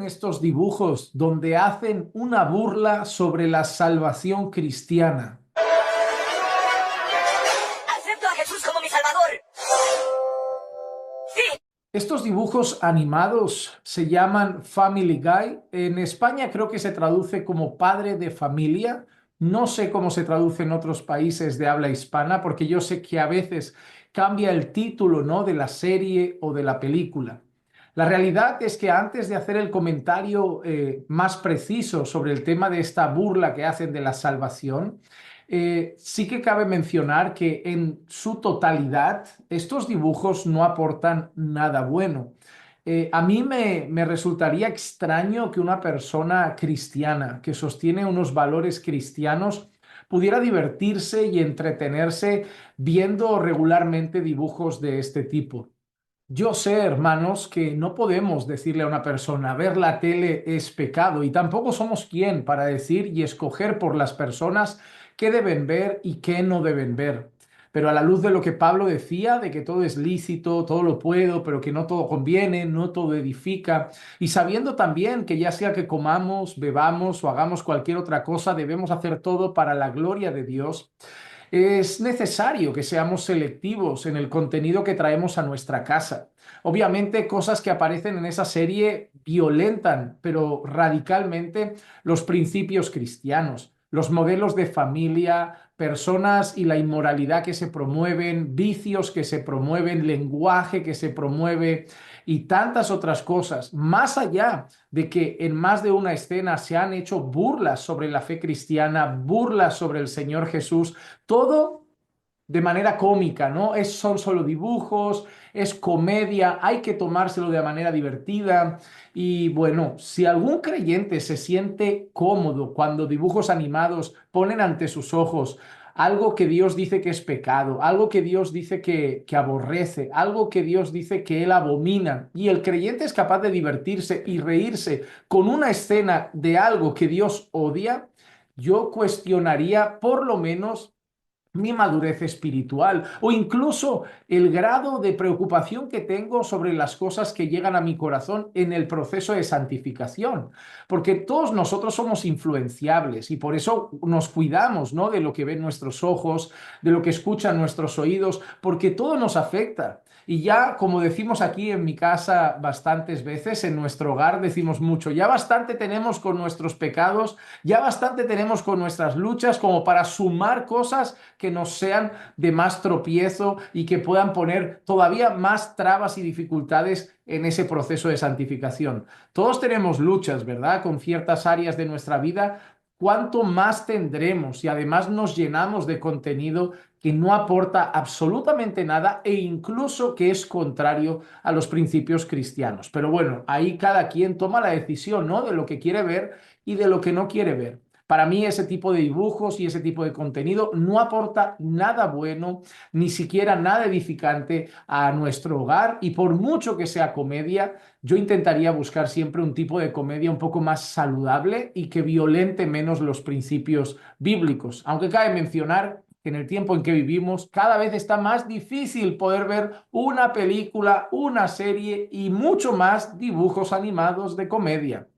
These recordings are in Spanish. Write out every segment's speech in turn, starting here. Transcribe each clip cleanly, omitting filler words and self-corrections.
estos dibujos donde hacen una burla sobre la salvación cristiana? Acepto a Jesús como mi Salvador. Sí. Estos dibujos animados se llaman Family Guy. En España creo que se traduce como padre de familia. No sé cómo se traduce en otros países de habla hispana, porque yo sé que a veces cambia el título, ¿no?, de la serie o de la película. La realidad es que antes de hacer el comentario más preciso sobre el tema de esta burla que hacen de la salvación, sí que cabe mencionar que en su totalidad estos dibujos no aportan nada bueno. A mí me resultaría extraño que una persona cristiana que sostiene unos valores cristianos pudiera divertirse y entretenerse viendo regularmente dibujos de este tipo. Yo sé, hermanos, que no podemos decirle a una persona, ver la tele es pecado, y tampoco somos quien para decir y escoger por las personas qué deben ver y qué no deben ver. Pero a la luz de lo que Pablo decía, de que todo es lícito, todo lo puedo, pero que no todo conviene, no todo edifica, y sabiendo también que ya sea que comamos, bebamos o hagamos cualquier otra cosa, debemos hacer todo para la gloria de Dios. Es necesario que seamos selectivos en el contenido que traemos a nuestra casa. Obviamente, cosas que aparecen en esa serie violentan, pero radicalmente, los principios cristianos, los modelos de familia, personas y la inmoralidad que se promueven, vicios que se promueven, lenguaje que se promueve y tantas otras cosas. Más allá de que en más de una escena se han hecho burlas sobre la fe cristiana, burlas sobre el Señor Jesús, todo de manera cómica, ¿no? Son solo dibujos, es comedia, hay que tomárselo de manera divertida. Y bueno, si algún creyente se siente cómodo cuando dibujos animados ponen ante sus ojos algo que Dios dice que es pecado, algo que Dios dice que aborrece, algo que Dios dice que Él abomina, y el creyente es capaz de divertirse y reírse con una escena de algo que Dios odia, yo cuestionaría por lo menos mi madurez espiritual o incluso el grado de preocupación que tengo sobre las cosas que llegan a mi corazón en el proceso de santificación, porque todos nosotros somos influenciables y por eso nos cuidamos, ¿no?, de lo que ven nuestros ojos, de lo que escuchan nuestros oídos, porque todo nos afecta. Y ya, como decimos aquí en mi casa bastantes veces, en nuestro hogar decimos mucho, ya bastante tenemos con nuestros pecados, ya bastante tenemos con nuestras luchas como para sumar cosas que nos sean de más tropiezo y que puedan poner todavía más trabas y dificultades en ese proceso de santificación. Todos tenemos luchas, ¿verdad?, con ciertas áreas de nuestra vida. ¿Cuánto más tendremos si además nos llenamos de contenido que no aporta absolutamente nada e incluso que es contrario a los principios cristianos? Pero bueno, ahí cada quien toma la decisión, ¿no?, de lo que quiere ver y de lo que no quiere ver. Para mí ese tipo de dibujos y ese tipo de contenido no aporta nada bueno, ni siquiera nada edificante a nuestro hogar, y por mucho que sea comedia, yo intentaría buscar siempre un tipo de comedia un poco más saludable y que violente menos los principios bíblicos. Aunque cabe mencionar que en el tiempo en que vivimos cada vez está más difícil poder ver una película, una serie y mucho más dibujos animados de comedia.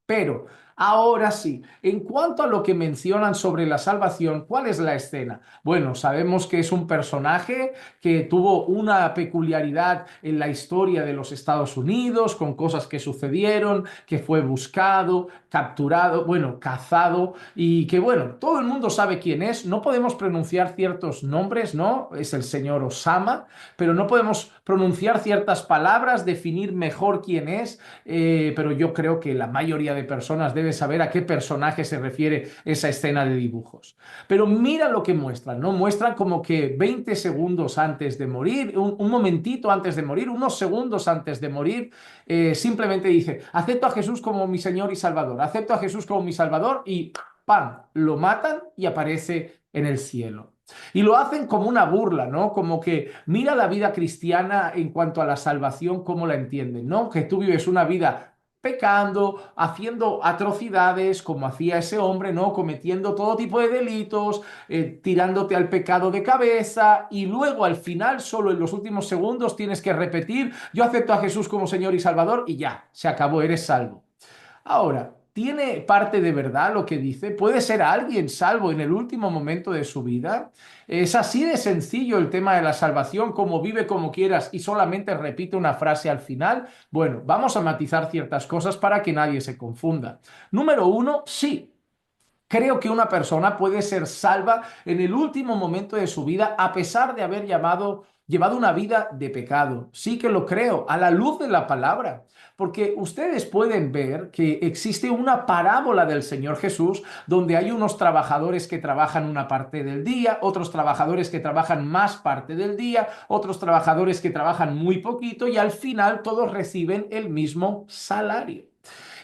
Pero ahora sí, en cuanto a lo que mencionan sobre la salvación, ¿cuál es la escena? Bueno, sabemos que es un personaje que tuvo una peculiaridad en la historia de los Estados Unidos, con cosas que sucedieron, que fue buscado, capturado, bueno, cazado, y que bueno, todo el mundo sabe quién es. No podemos pronunciar ciertos nombres, ¿no? Es el señor Osama, pero no podemos pronunciar ciertas palabras, definir mejor quién es, pero yo creo que la mayoría de personas debe saber a qué personaje se refiere esa escena de dibujos. Pero mira lo que muestran, ¿no? Muestran como que 20 segundos antes de morir, un momentito antes de morir, unos segundos antes de morir, simplemente dice, acepto a Jesús como mi Señor y Salvador, acepto a Jesús como mi Salvador, y ¡pam!, lo matan y aparece en el cielo. Y lo hacen como una burla, ¿no? Como que mira la vida cristiana en cuanto a la salvación, cómo la entienden, ¿no? Que tú vives una vida pecando, haciendo atrocidades como hacía ese hombre, ¿no? Cometiendo todo tipo de delitos, tirándote al pecado de cabeza, y luego al final, solo en los últimos segundos, tienes que repetir, yo acepto a Jesús como Señor y Salvador, y ya, se acabó, eres salvo. Ahora, ¿tiene parte de verdad lo que dice? ¿Puede ser alguien salvo en el último momento de su vida? ¿Es así de sencillo el tema de la salvación, como vive como quieras y solamente repite una frase al final? Bueno, vamos a matizar ciertas cosas para que nadie se confunda. Número uno, sí. Creo que una persona puede ser salva en el último momento de su vida a pesar de haber llevado una vida de pecado. Sí que lo creo, a la luz de la palabra. Porque ustedes pueden ver que existe una parábola del Señor Jesús donde hay unos trabajadores que trabajan una parte del día, otros trabajadores que trabajan más parte del día, otros trabajadores que trabajan muy poquito y al final todos reciben el mismo salario.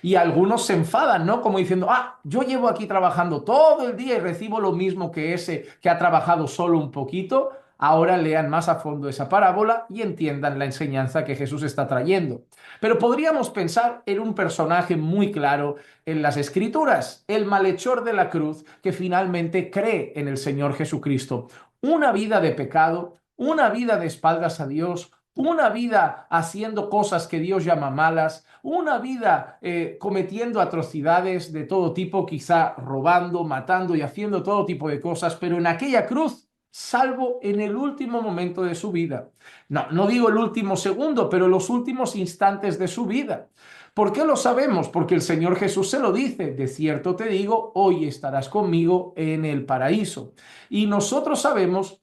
Y algunos se enfadan, ¿no? Como diciendo, yo llevo aquí trabajando todo el día y recibo lo mismo que ese que ha trabajado solo un poquito. Ahora lean más a fondo esa parábola y entiendan la enseñanza que Jesús está trayendo. Pero podríamos pensar en un personaje muy claro en las Escrituras, el malhechor de la cruz que finalmente cree en el Señor Jesucristo. Una vida de pecado, una vida de espaldas a Dios, una vida haciendo cosas que Dios llama malas, una vida cometiendo atrocidades de todo tipo, quizá robando, matando y haciendo todo tipo de cosas, pero en aquella cruz, salvo en el último momento de su vida. No, no digo el último segundo, pero los últimos instantes de su vida. ¿Por qué lo sabemos? Porque el Señor Jesús se lo dice, de cierto te digo, hoy estarás conmigo en el paraíso. Y nosotros sabemos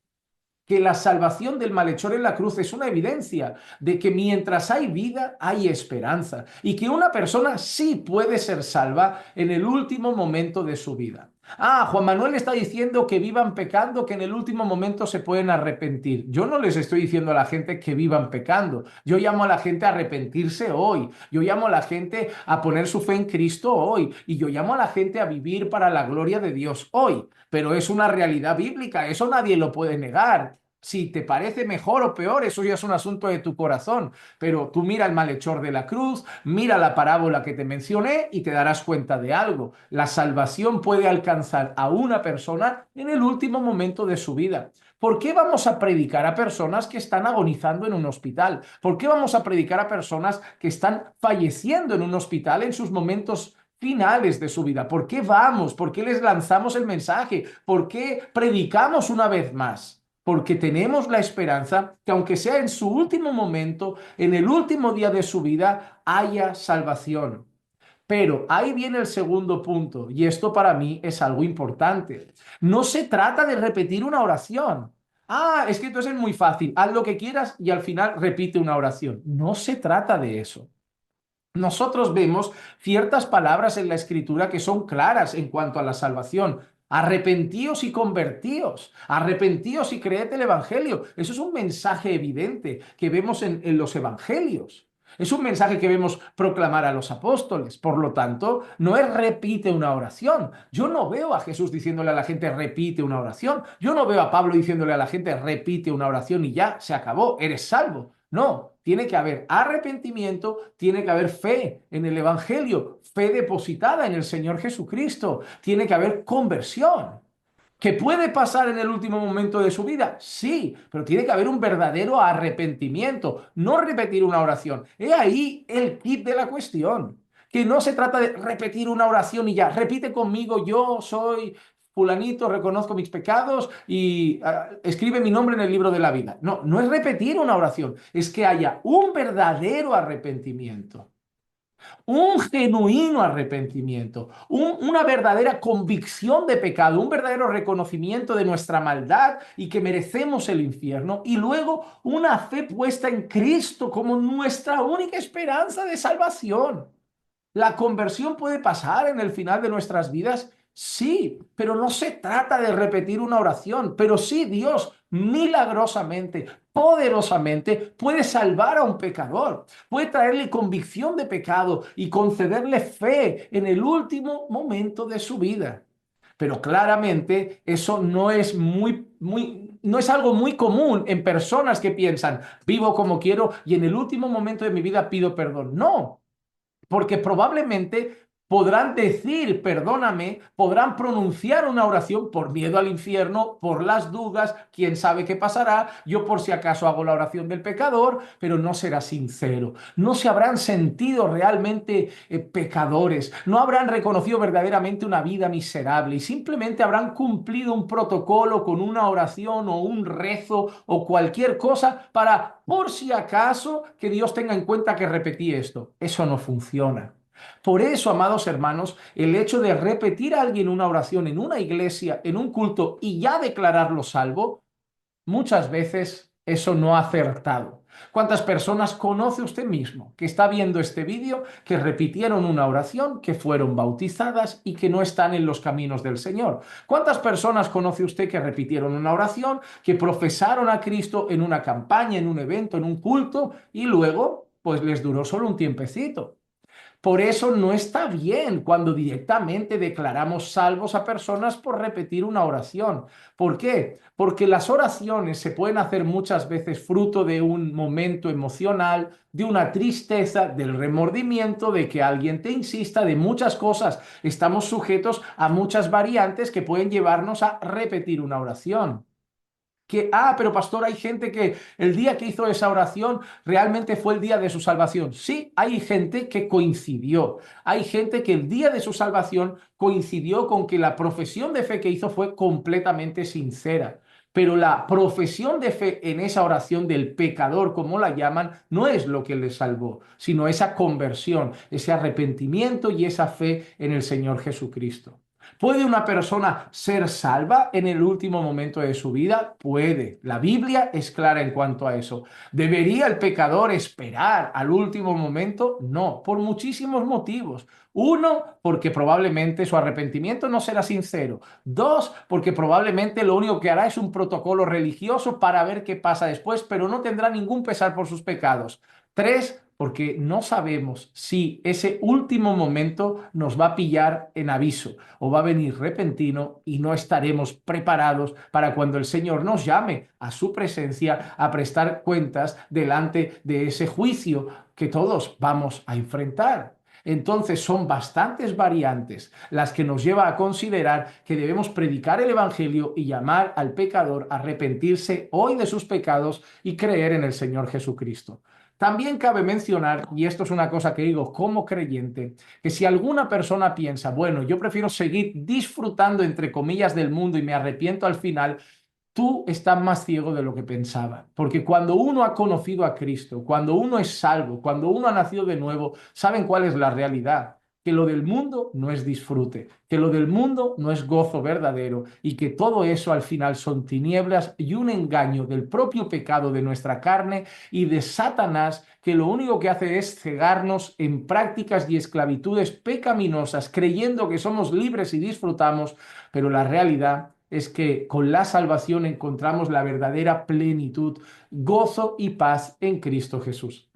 que la salvación del malhechor en la cruz es una evidencia de que mientras hay vida, hay esperanza y que una persona sí puede ser salva en el último momento de su vida. Juan Manuel está diciendo que vivan pecando, que en el último momento se pueden arrepentir. Yo no les estoy diciendo a la gente que vivan pecando. Yo llamo a la gente a arrepentirse hoy. Yo llamo a la gente a poner su fe en Cristo hoy. Y yo llamo a la gente a vivir para la gloria de Dios hoy. Pero es una realidad bíblica, eso nadie lo puede negar. Si te parece mejor o peor, eso ya es un asunto de tu corazón. Pero tú mira el malhechor de la cruz, mira la parábola que te mencioné y te darás cuenta de algo. La salvación puede alcanzar a una persona en el último momento de su vida. ¿Por qué vamos a predicar a personas que están agonizando en un hospital? ¿Por qué vamos a predicar a personas que están falleciendo en un hospital en sus momentos finales de su vida? ¿Por qué vamos? ¿Por qué les lanzamos el mensaje? ¿Por qué predicamos una vez más? Porque tenemos la esperanza que aunque sea en su último momento, en el último día de su vida, haya salvación. Pero ahí viene el segundo punto, y esto para mí es algo importante. No se trata de repetir una oración. Es que entonces es muy fácil, haz lo que quieras y al final repite una oración. No se trata de eso. Nosotros vemos ciertas palabras en la Escritura que son claras en cuanto a la salvación. Arrepentíos y convertíos, arrepentíos y creed el Evangelio. Eso es un mensaje evidente que vemos en los Evangelios. Es un mensaje que vemos proclamar a los apóstoles. Por lo tanto, no es repite una oración. Yo no veo a Jesús diciéndole a la gente repite una oración. Yo no veo a Pablo diciéndole a la gente repite una oración y ya se acabó, eres salvo. No, tiene que haber arrepentimiento, tiene que haber fe en el Evangelio, fe depositada en el Señor Jesucristo, tiene que haber conversión. ¿Que puede pasar en el último momento de su vida? Sí, pero tiene que haber un verdadero arrepentimiento, no repetir una oración. He ahí el kit de la cuestión, que no se trata de repetir una oración y ya, repite conmigo, yo soy fulanito, reconozco mis pecados y escribe mi nombre en el libro de la vida. No, no es repetir una oración, es que haya un verdadero arrepentimiento. Un genuino arrepentimiento, una verdadera convicción de pecado, un verdadero reconocimiento de nuestra maldad y que merecemos el infierno, y luego una fe puesta en Cristo como nuestra única esperanza de salvación. ¿La conversión puede pasar en el final de nuestras vidas? Sí, pero no se trata de repetir una oración, pero sí Dios milagrosamente, poderosamente puede salvar a un pecador, puede traerle convicción de pecado y concederle fe en el último momento de su vida. Pero claramente eso no es no es algo muy común en personas que piensan, vivo como quiero y en el último momento de mi vida pido perdón. No, porque probablemente podrán decir perdóname, podrán pronunciar una oración por miedo al infierno, por las dudas, quién sabe qué pasará, yo por si acaso hago la oración del pecador, pero no será sincero. No se habrán sentido realmente pecadores, no habrán reconocido verdaderamente una vida miserable y simplemente habrán cumplido un protocolo con una oración o un rezo o cualquier cosa para, por si acaso, que Dios tenga en cuenta que repetí esto. Eso no funciona. Por eso, amados hermanos, el hecho de repetir a alguien una oración en una iglesia, en un culto y ya declararlo salvo, muchas veces eso no ha acertado. ¿Cuántas personas conoce usted mismo que está viendo este vídeo que repitieron una oración, que fueron bautizadas y que no están en los caminos del Señor? ¿Cuántas personas conoce usted que repitieron una oración, que profesaron a Cristo en una campaña, en un evento, en un culto y luego pues les duró solo un tiempecito? Por eso no está bien cuando directamente declaramos salvos a personas por repetir una oración. ¿Por qué? Porque las oraciones se pueden hacer muchas veces fruto de un momento emocional, de una tristeza, del remordimiento, de que alguien te insista, de muchas cosas. Estamos sujetos a muchas variantes que pueden llevarnos a repetir una oración. Pero pastor, hay gente que el día que hizo esa oración realmente fue el día de su salvación. Sí, hay gente que coincidió. Hay gente que el día de su salvación coincidió con que la profesión de fe que hizo fue completamente sincera. Pero la profesión de fe en esa oración del pecador, como la llaman, no es lo que le salvó, sino esa conversión, ese arrepentimiento y esa fe en el Señor Jesucristo. ¿Puede una persona ser salva en el último momento de su vida? Puede. La Biblia es clara en cuanto a eso. ¿Debería el pecador esperar al último momento? No, por muchísimos motivos. Uno, porque probablemente su arrepentimiento no será sincero. Dos, porque probablemente lo único que hará es un protocolo religioso para ver qué pasa después, pero no tendrá ningún pesar por sus pecados. Tres, porque no sabemos si ese último momento nos va a pillar en aviso o va a venir repentino y no estaremos preparados para cuando el Señor nos llame a su presencia a prestar cuentas delante de ese juicio que todos vamos a enfrentar. Entonces son bastantes variantes las que nos lleva a considerar que debemos predicar el Evangelio y llamar al pecador a arrepentirse hoy de sus pecados y creer en el Señor Jesucristo. También cabe mencionar, y esto es una cosa que digo como creyente, que si alguna persona piensa, bueno, yo prefiero seguir disfrutando, entre comillas, del mundo y me arrepiento al final, tú estás más ciego de lo que pensaba. Porque cuando uno ha conocido a Cristo, cuando uno es salvo, cuando uno ha nacido de nuevo, ¿saben cuál es la realidad? Que lo del mundo no es disfrute, que lo del mundo no es gozo verdadero y que todo eso al final son tinieblas y un engaño del propio pecado de nuestra carne y de Satanás, que lo único que hace es cegarnos en prácticas y esclavitudes pecaminosas, creyendo que somos libres y disfrutamos, pero la realidad es que con la salvación encontramos la verdadera plenitud, gozo y paz en Cristo Jesús.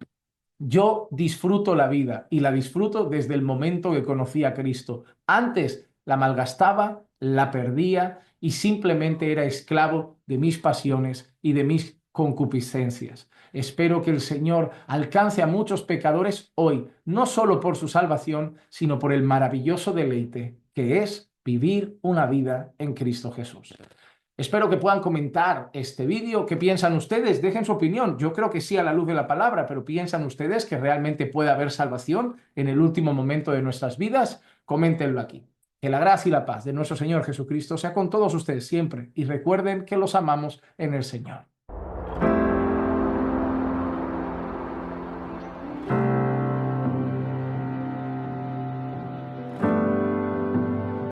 Yo disfruto la vida y la disfruto desde el momento que conocí a Cristo. Antes la malgastaba, la perdía y simplemente era esclavo de mis pasiones y de mis concupiscencias. Espero que el Señor alcance a muchos pecadores hoy, no solo por su salvación, sino por el maravilloso deleite que es vivir una vida en Cristo Jesús. Espero que puedan comentar este vídeo. ¿Qué piensan ustedes? Dejen su opinión. Yo creo que sí a la luz de la palabra, pero ¿piensan ustedes que realmente puede haber salvación en el último momento de nuestras vidas? Coméntenlo aquí. Que la gracia y la paz de nuestro Señor Jesucristo sea con todos ustedes siempre y recuerden que los amamos en el Señor.